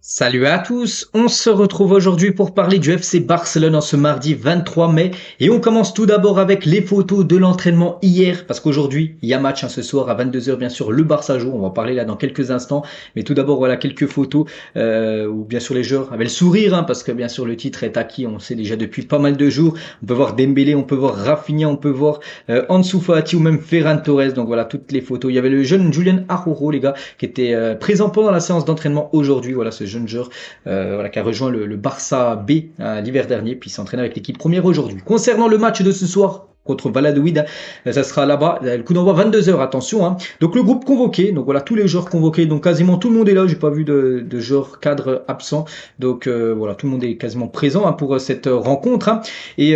Salut à tous, on se retrouve aujourd'hui pour parler du FC Barcelone en ce mardi 23 mai et on commence tout d'abord avec les photos de l'entraînement hier parce qu'aujourd'hui il y a match ce soir à 22 h bien sûr le Barça joue, on va en parler là dans quelques instants mais tout d'abord voilà quelques photos où bien sûr les joueurs avaient le sourire parce que bien sûr le titre est acquis, on le sait déjà depuis pas mal de jours, on peut voir Dembélé, on peut voir Rafinha, on peut voir Ansu Fati ou même Ferran Torres, donc voilà toutes les photos, il y avait le jeune Julian Araujo les gars qui était présent pendant la séance d'entraînement aujourd'hui, voilà ce jeune joueur voilà, qui a rejoint le Barça B l'hiver dernier, puis s'entraîne avec l'équipe première aujourd'hui. Concernant le match de ce soir contre Valladolid, ça sera là-bas, le coup d'envoi 22 h, attention. Donc le groupe convoqué, donc voilà, tous les joueurs convoqués, donc quasiment tout le monde est là, j'ai pas vu de joueurs cadres absents, donc voilà, tout le monde est quasiment présent pour cette rencontre. Et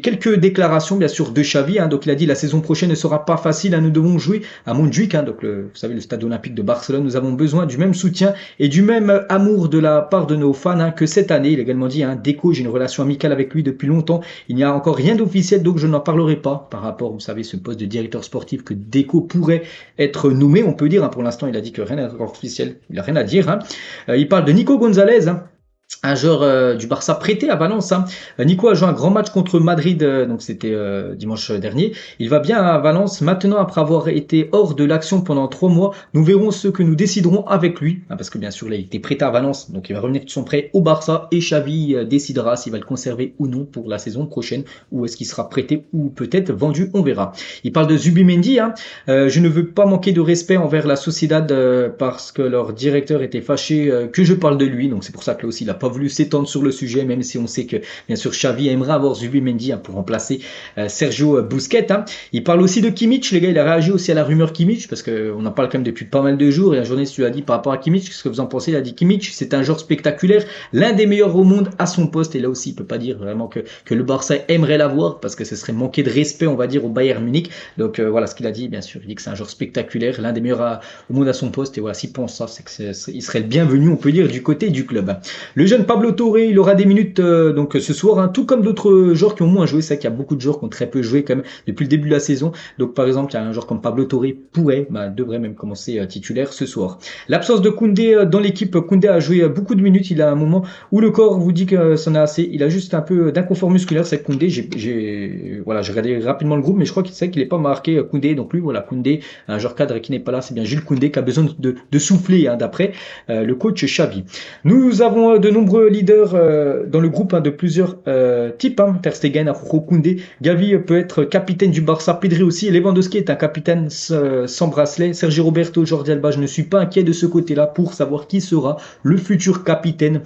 quelques déclarations bien sûr de Xavi, donc il a dit la saison prochaine ne sera pas facile, nous devons jouer à Montjuic, donc vous savez le stade olympique de Barcelone, nous avons besoin du même soutien et du même amour de la part de nos fans que cette année. Il a également dit, Deco, j'ai une relation amicale avec lui depuis longtemps, il n'y a encore rien d'officiel, donc je n'en parlerai pas par rapport, vous savez, ce poste de directeur sportif que Deco pourrait être nommé, on peut dire. Pour l'instant, il a dit que rien n'est encore officiel, il n'a rien à dire. Il parle de Nico Gonzalez, un joueur du Barça prêté à Valence. Nico a joué un grand match contre Madrid, donc c'était dimanche dernier. Il va bien à Valence. Maintenant, après avoir été hors de l'action pendant 3 mois, nous verrons ce que nous déciderons avec lui. Parce que bien sûr, là, il était prêté à Valence, donc il va revenir de son prêt au Barça et Xavi décidera s'il va le conserver ou non pour la saison prochaine, ou est-ce qu'il sera prêté ou peut-être vendu, on verra. Il parle de Zubimendi. Je ne veux pas manquer de respect envers la Sociedad parce que leur directeur était fâché que je parle de lui, donc c'est pour ça que là aussi il a pas voulu s'étendre sur le sujet, même si on sait que bien sûr Xavi aimerait avoir Zubimendi pour remplacer Sergio Busquets. Il parle aussi de Kimmich, les gars, il a réagi aussi à la rumeur Kimmich parce qu'on en parle quand même depuis pas mal de jours et un journaliste lui a dit par rapport à Kimmich, ce que vous en pensez, il a dit Kimmich c'est un joueur spectaculaire, l'un des meilleurs au monde à son poste, et là aussi il peut pas dire vraiment que le Barça aimerait l'avoir parce que ce serait manquer de respect, on va dire, au Bayern Munich. Donc voilà ce qu'il a dit, bien sûr, il dit que c'est un joueur spectaculaire, l'un des meilleurs au monde à son poste, et voilà, s'il pense ça, c'est qu'il serait le bienvenu, on peut dire, du côté du club. Le jeune Pablo Torre, il aura des minutes donc ce soir, tout comme d'autres joueurs qui ont moins joué. C'est vrai qu'il y a beaucoup de joueurs qui ont très peu joué quand même depuis le début de la saison. Donc par exemple, il y a un joueur comme Pablo Torre devrait même commencer titulaire ce soir. L'absence de Koundé dans l'équipe, Koundé a joué beaucoup de minutes. Il a un moment où le corps vous dit que c'en a assez. Il a juste un peu d'inconfort musculaire, c'est Koundé. J'ai regardé rapidement le groupe, mais je crois qu'il n'est pas marqué Koundé. Donc lui, voilà, Koundé, un joueur cadre qui n'est pas là, c'est bien Jules Koundé qui a besoin de souffler d'après le coach Xavi. Nous avons de nombreux leaders dans le groupe de plusieurs types. Ter Stegen, Araujo, Koundé, Gavi peut être capitaine du Barça, Pedri aussi, Lewandowski est un capitaine sans bracelet, Sergio Roberto, Jordi Alba, je ne suis pas inquiet de ce côté-là pour savoir qui sera le futur capitaine.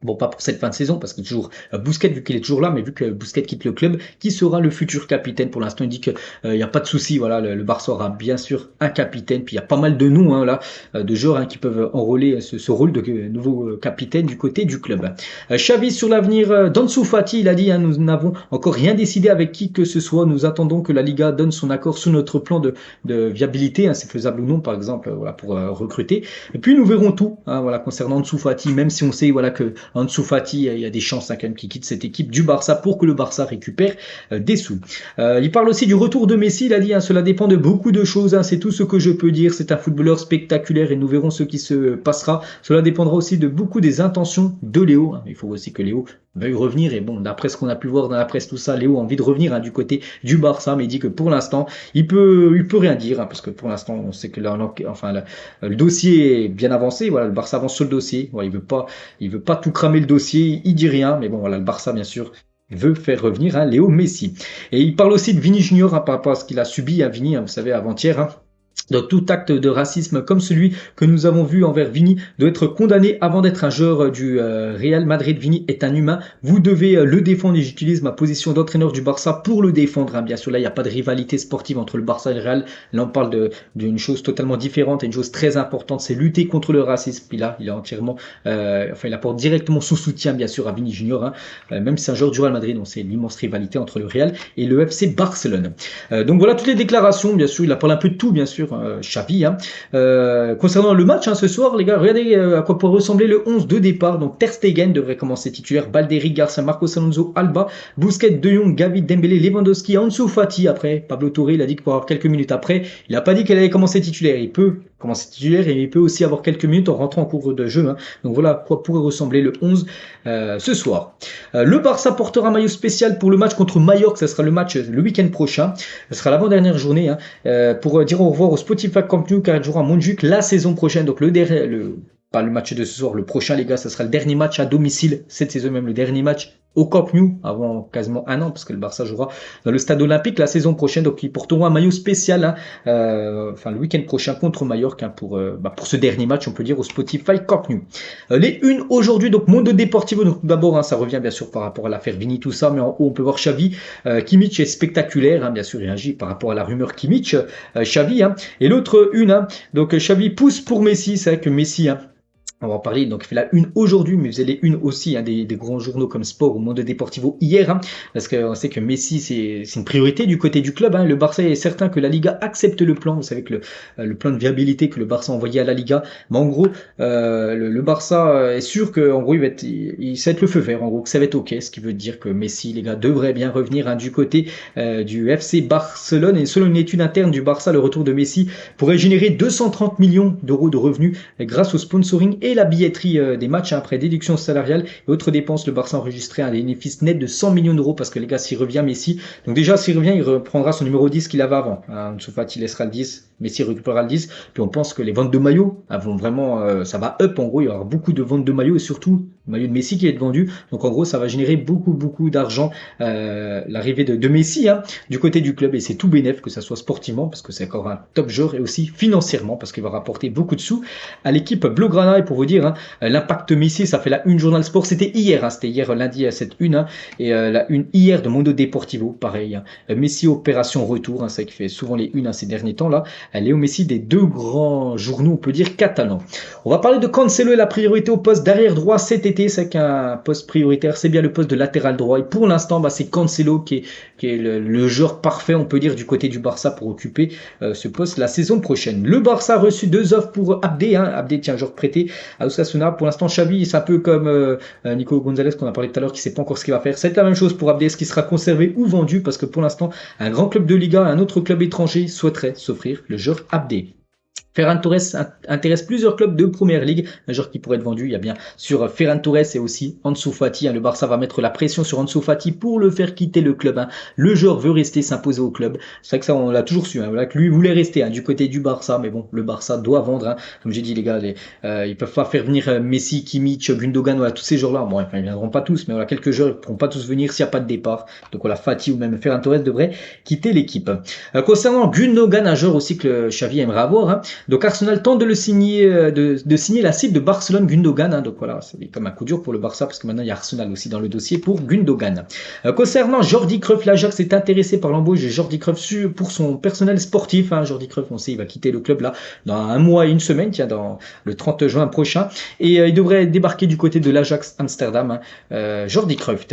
Bon, pas pour cette fin de saison, parce que toujours Busquets, vu qu'il est toujours là, mais vu que Busquets quitte le club, qui sera le futur capitaine? Pour l'instant, il dit qu'il n'y a pas de souci. Voilà, le Barça aura bien sûr un capitaine. Puis il y a pas mal de noms là, de joueurs qui peuvent enrôler ce rôle de nouveau capitaine du côté du club. Xavi sur l'avenir d'Ansu Fati, il a dit nous n'avons encore rien décidé avec qui que ce soit. Nous attendons que la Liga donne son accord sur notre plan de viabilité. C'est faisable ou non, par exemple, voilà, pour recruter. Et puis nous verrons tout. Voilà, concernant Ansu Fati, même si on sait voilà que Ansu Fati, il y a des chances quand même qu'il quitte cette équipe du Barça pour que le Barça récupère des sous. Il parle aussi du retour de Messi, il a dit cela dépend de beaucoup de choses, c'est tout ce que je peux dire, c'est un footballeur spectaculaire et nous verrons ce qui se passera. Cela dépendra aussi de beaucoup des intentions de Léo, il faut aussi que Léo veuille revenir, et bon, d'après ce qu'on a pu voir dans la presse, tout ça, Léo a envie de revenir du côté du Barça, mais il dit que pour l'instant, il peut rien dire, parce que pour l'instant, on sait que le dossier est bien avancé, voilà, le Barça avance sur le dossier, voilà, il veut pas tout cramer le dossier, il dit rien, mais bon, voilà, le Barça, bien sûr, veut faire revenir Léo Messi. Et il parle aussi de Vini Junior par rapport à ce qu'il a subi, Vini, vous savez, avant-hier, Donc tout acte de racisme comme celui que nous avons vu envers Vini doit être condamné avant d'être un joueur du Real Madrid. Vini est un humain, vous devez le défendre et j'utilise ma position d'entraîneur du Barça pour le défendre. Bien sûr, là il n'y a pas de rivalité sportive entre le Barça et le Real, là on parle d'une chose totalement différente et une chose très importante, c'est lutter contre le racisme. Puis là il a entièrement, il apporte directement son soutien bien sûr à Vini Junior, même si c'est un joueur du Real Madrid, donc c'est l'immense rivalité entre le Real et le FC Barcelone. Donc voilà toutes les déclarations, bien sûr, il a parlé un peu de tout bien sûr. Xavi. Concernant le match ce soir, les gars, regardez à quoi pourrait ressembler le 11 de départ. Donc Ter Stegen devrait commencer titulaire, Baldéri, Garcia, Marcos Alonso, Alba, Busquets, De Jong, Gavi, Dembélé, Lewandowski, Ansu Fati. Après, Pablo Torre, il a dit qu'il pourrait avoir quelques minutes après. Il n'a pas dit qu'elle allait commencer titulaire. Il peut commencer titulaire et il peut aussi avoir quelques minutes en rentrant en cours de jeu. Hein. Donc voilà à quoi pourrait ressembler le 11 ce soir. Le Barça portera un maillot spécial pour le match contre Mallorca. Ça sera le match le week-end prochain. Ce sera l'avant-dernière journée pour dire au revoir au Spotify Camp Nou car il jouera à Montjuic la saison prochaine. Donc pas le match de ce soir, le prochain les gars, ça sera le dernier match à domicile cette saison, même le dernier match au Camp Nou avant quasiment un an parce que le Barça jouera dans le stade olympique la saison prochaine. Donc ils porteront un maillot spécial le week-end prochain contre Mallorca pour ce dernier match, on peut dire, au Spotify Camp Nou. Les unes aujourd'hui, donc Mundo Deportivo. Donc d'abord ça revient bien sûr par rapport à l'affaire Vini, tout ça, mais en haut on peut voir Xavi. Kimmich est spectaculaire, bien sûr il réagit par rapport à la rumeur Kimmich, Xavi. Et l'autre une, donc Xavi pousse pour Messi. C'est vrai que Messi on va en parler, donc il fait la une aujourd'hui, mais vous avez les une aussi des grands journaux comme Sport ou Mundo Deportivo hier, parce qu'on sait que Messi c'est une priorité du côté du club. Le Barça est certain que la Liga accepte le plan. Vous savez que le plan de viabilité que le Barça a envoyé à la Liga, mais en gros le Barça est sûr que en gros il va être le feu vert, en gros que ça va être ok, ce qui veut dire que Messi les gars devrait bien revenir du côté du FC Barcelone. Et selon une étude interne du Barça, le retour de Messi pourrait générer 230 millions d'euros de revenus grâce au sponsoring et la billetterie des matchs après déduction salariale et autres dépenses. Le Barça enregistrait un bénéfice net de 100 millions d'euros parce que les gars, s'il revient Messi, donc déjà s'il revient, il reprendra son numéro 10 qu'il avait avant. Ansu Fati laissera le 10, Messi récupérera le 10. Puis on pense que les ventes de maillots vont vraiment, ça va up en gros. Il y aura beaucoup de ventes de maillots et surtout le maillot de Messi qui va être vendu. Donc en gros, ça va générer beaucoup d'argent l'arrivée de Messi du côté du club et c'est tout bénef que ça soit sportivement parce que c'est encore un top joueur et aussi financièrement parce qu'il va rapporter beaucoup de sous à l'équipe Blaugrana. Et pour vous dire l'impact Messi, ça fait la une Journal Sport, c'était hier lundi à cette une et la une hier de Mundo Deportivo, pareil. Messi opération retour, c'est ça qui fait souvent les unes ces derniers temps là. Léo Messi des deux grands journaux, on peut dire catalans. On va parler de Cancelo et la priorité au poste d'arrière droit cet été. C'est qu'un poste prioritaire, c'est bien le poste de latéral droit et pour l'instant c'est Cancelo qui est le joueur parfait, on peut dire, du côté du Barça pour occuper ce poste la saison prochaine. Le Barça a reçu 2 offres pour Abdé. Abdé tient un joueur prêté à Osasuna. Pour l'instant, Xavi, c'est un peu comme Nico Gonzalez qu'on a parlé tout à l'heure, qui sait pas encore ce qu'il va faire. C'est la même chose pour Abdé, ce qui sera conservé ou vendu, parce que pour l'instant, un grand club de Liga, un autre club étranger souhaiterait s'offrir le joueur Abdé. Ferran Torres intéresse plusieurs clubs de Première Ligue, un joueur qui pourrait être vendu. Il y a bien sûr Ferran Torres et aussi Ansu Fati. Le Barça va mettre la pression sur Ansu Fati pour le faire quitter le club. Le joueur veut rester, s'imposer au club. C'est vrai que ça, on l'a toujours su. Voilà, que lui voulait rester du côté du Barça, mais bon, le Barça doit vendre. Comme j'ai dit, les gars, ils peuvent pas faire venir Messi, Kimmich, Gundogan, voilà, tous ces joueurs-là. Bon, enfin, ils viendront pas tous, mais voilà, quelques joueurs ne pourront pas tous venir s'il n'y a pas de départ. Donc voilà, Fati ou même Ferran Torres devrait quitter l'équipe. Concernant Gundogan, un joueur aussi que Xavi aimerait avoir. Donc Arsenal tente de le signer, de signer la cible de Barcelone, Gundogan. Donc voilà, c'est comme un coup dur pour le Barça parce que maintenant il y a Arsenal aussi dans le dossier pour Gundogan. Concernant Jordi Cruyff, l'Ajax est intéressé par l'embauche de Jordi Cruyff pour son personnel sportif. Jordi Cruyff, on sait, il va quitter le club là dans un mois et une semaine, dans le 30 juin prochain, et il devrait débarquer du côté de l'Ajax Amsterdam. Jordi Cruyff.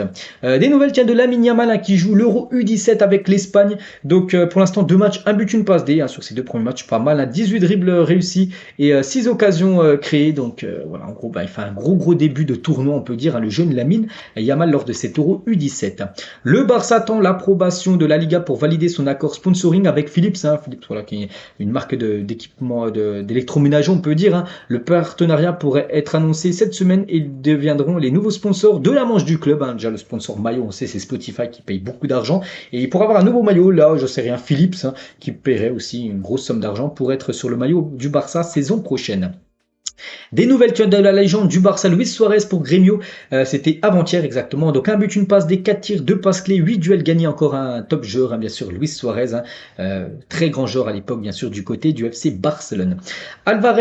Des nouvelles de Lamine Yamal qui joue l'Euro U17 avec l'Espagne. Donc pour l'instant 2 matchs, 1 but, une passe D sur ces 2 premiers matchs, pas mal. 18 dribbles réussis et 6 occasions créées. Donc voilà, en gros, il fait un gros début de tournoi, on peut dire, le jeune Lamine Yamal lors de cet Euro U17. Le Barça attend l'approbation de la Liga pour valider son accord sponsoring avec Philips. Philips, voilà, qui est une marque d'équipement d'électroménager, on peut dire. Le partenariat pourrait être annoncé cette semaine et ils deviendront les nouveaux sponsors de la manche du club. Déjà le sponsor maillot, on sait, c'est Spotify qui paye beaucoup d'argent. Et pour avoir un nouveau maillot, là, je sais rien, Philips, qui paierait aussi une grosse somme d'argent pour être sur le maillot du Barça saison prochaine. Des nouvelles de la légende du Barça, Luis Suarez pour Grêmio, c'était avant-hier exactement. Donc un but, une passe, des 4 tirs, 2 passes clés, 8 duels gagnés, encore un top joueur, bien sûr, Luis Suarez, très grand joueur à l'époque, bien sûr, du côté du FC Barcelone.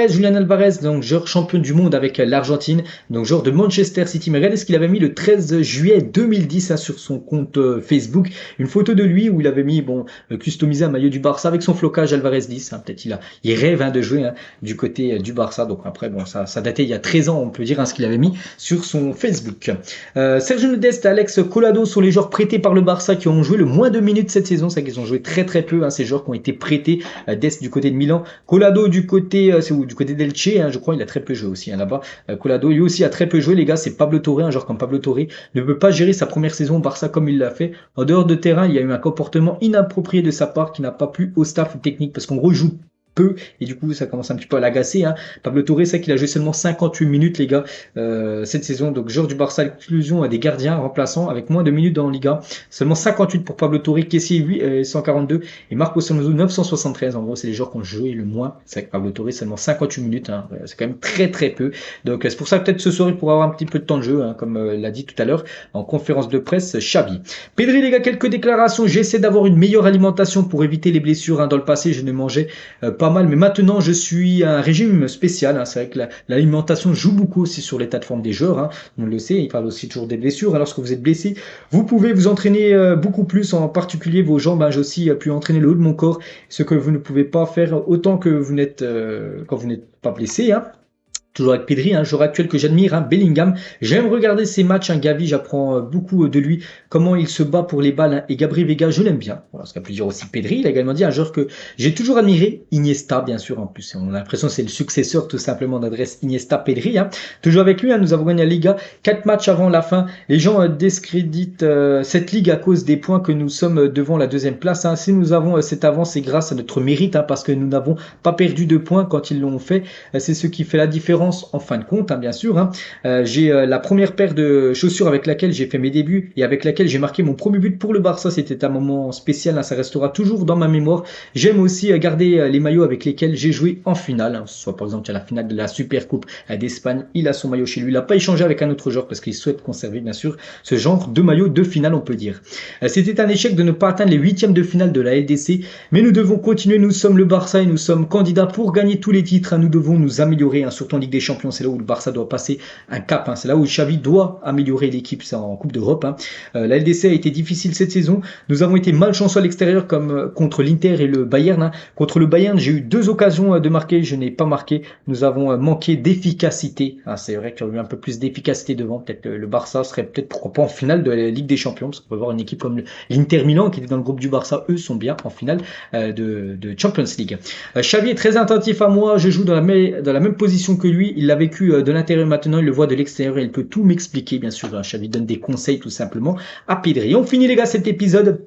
Julian Alvarez, donc joueur champion du monde avec l'Argentine, donc joueur de Manchester City. Mais regardez ce qu'il avait mis le 13 juillet 2010 sur son compte Facebook, une photo de lui où il avait mis, customisé un maillot du Barça avec son flocage Alvarez 10. Peut-être il rêve de jouer du côté du Barça. Donc après, ça datait il y a 13 ans, on peut dire, ce qu'il avait mis sur son Facebook. Sergio Dest et Alex Collado sont les joueurs prêtés par le Barça qui ont joué le moins de minutes cette saison. C'est qu'ils ont joué très peu, ces joueurs qui ont été prêtés. Dest du côté de Milan, Collado du côté d'Elche, je crois, il a très peu joué aussi là-bas. Collado lui aussi a très peu joué, les gars. C'est Pablo Torre, un joueur comme Pablo Torre ne peut pas gérer sa première saison au Barça comme il l'a fait. En dehors de terrain, il y a eu un comportement inapproprié de sa part qui n'a pas plu au staff technique parce qu'en gros, il joue peu et du coup ça commence un petit peu à l'agacer. Pablo Torre, c'est qu'il a joué seulement 58 minutes les gars cette saison, donc joueur du Barça, l'exclusion à des gardiens remplaçants avec moins de minutes dans la Liga, seulement 58 pour Pablo Torre, Kessie 142 et Marcos Alonso 973. En gros c'est les joueurs qui ont joué le moins, c'est avec Pablo Torre seulement 58 minutes, c'est quand même très peu, donc c'est pour ça que peut-être ce soir il pourra avoir un petit peu de temps de jeu, comme l'a dit tout à l'heure en conférence de presse Xavi. Pedri les gars, quelques déclarations: j'essaie d'avoir une meilleure alimentation pour éviter les blessures, dans le passé je ne mangeais pas mal, mais maintenant je suis à un régime spécial. C'est vrai que l'alimentation joue beaucoup aussi sur l'état de forme des joueurs. On le sait, il parle aussi toujours des blessures. Lorsque vous êtes blessé, vous pouvez vous entraîner beaucoup plus, en particulier vos jambes. J'ai aussi pu entraîner le haut de mon corps, ce que vous ne pouvez pas faire autant que vous n'êtes quand vous n'êtes pas blessé. Toujours avec Pedri, joueur actuel que j'admire, Bellingham. J'aime regarder ses matchs, Gavi, j'apprends beaucoup de lui, comment il se bat pour les balles, et Gabri Vega, je l'aime bien. Voilà, ce qu'a pu dire aussi Pedri. Il a également dit un joueur que j'ai toujours admiré, Iniesta, bien sûr, en plus. On a l'impression que c'est le successeur, tout simplement, d'adresse Iniesta Pedri. Toujours avec lui, nous avons gagné la Liga, 4 matchs avant la fin. Les gens discréditent cette ligue à cause des points que nous sommes devant la deuxième place. Si nous avons cette avance, c'est grâce à notre mérite, parce que nous n'avons pas perdu de points quand ils l'ont fait. C'est ce qui fait la différence en fin de compte, bien sûr. J'ai la première paire de chaussures avec laquelle j'ai fait mes débuts et avec laquelle j'ai marqué mon premier but pour le Barça. C'était un moment spécial, ça restera toujours dans ma mémoire. J'aime aussi garder les maillots avec lesquels j'ai joué en finale, soit par exemple à la finale de la Super Coupe d'Espagne. Il a son maillot chez lui, il n'a pas échangé avec un autre joueur parce qu'il souhaite conserver bien sûr ce genre de maillot de finale, on peut dire. C'était un échec de ne pas atteindre les huitièmes de finale de la LDC, mais nous devons continuer. Nous sommes le Barça et nous sommes candidats pour gagner tous les titres. Nous devons nous améliorer, surtout en Ligue des Champions. C'est là où le Barça doit passer un cap, c'est là où Xavi doit améliorer l'équipe, c'est en Coupe d'Europe. La LDC a été difficile cette saison, nous avons été malchanceux à l'extérieur comme contre l'Inter et le Bayern. Contre le Bayern, j'ai eu 2 occasions de marquer, je n'ai pas marqué. Nous avons manqué d'efficacité, c'est vrai qu'il y a eu un peu plus d'efficacité devant. Peut-être le Barça serait peut-être pourquoi pas en finale de la Ligue des Champions, parce qu'on peut voir une équipe comme l'Inter Milan qui était dans le groupe du Barça, eux sont bien en finale de Champions League. Xavi est très attentif à moi, je joue dans la même position que lui, il l'a vécu de l'intérieur, maintenant il le voit de l'extérieur et il peut tout m'expliquer, bien sûr. Xavi donne des conseils tout simplement à Pedri. On finit les gars cet épisode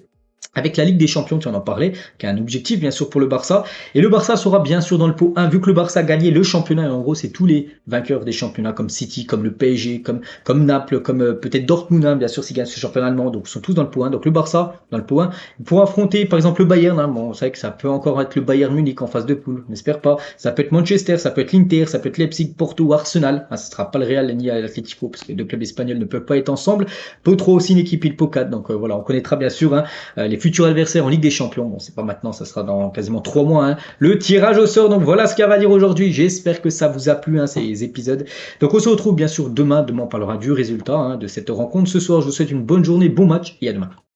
avec la Ligue des Champions, tu en parlais, qui est un objectif bien sûr pour le Barça. Et le Barça sera bien sûr dans le pot 1, vu que le Barça a gagné le championnat. Et en gros, c'est tous les vainqueurs des championnats, comme City, comme le PSG, comme Naples, comme peut-être Dortmund, bien sûr, s'ils gagnent ce championnat allemand. Donc, ils sont tous dans le pot 1. Donc, le Barça, dans le pot 1, pour affronter, par exemple, le Bayern. Bon, c'est vrai que ça peut encore être le Bayern Munich en phase de poule, n'espère pas. Ça peut être Manchester, ça peut être l'Inter, ça peut être Leipzig, Porto, Arsenal. Ce sera pas le Real ni l'Atlético, parce que les deux clubs espagnols ne peuvent pas être ensemble. Pot 3 aussi, une équipe, il pot 4. Donc, voilà, on connaîtra bien sûr les futurs adversaires en Ligue des Champions. Bon, c'est pas maintenant, ça sera dans quasiment 3 mois, le tirage au sort. Donc voilà ce qu'il y a à dire aujourd'hui. J'espère que ça vous a plu, ces épisodes. Donc on se retrouve bien sûr demain. Demain, on parlera du résultat de cette rencontre. Ce soir, je vous souhaite une bonne journée, bon match et à demain.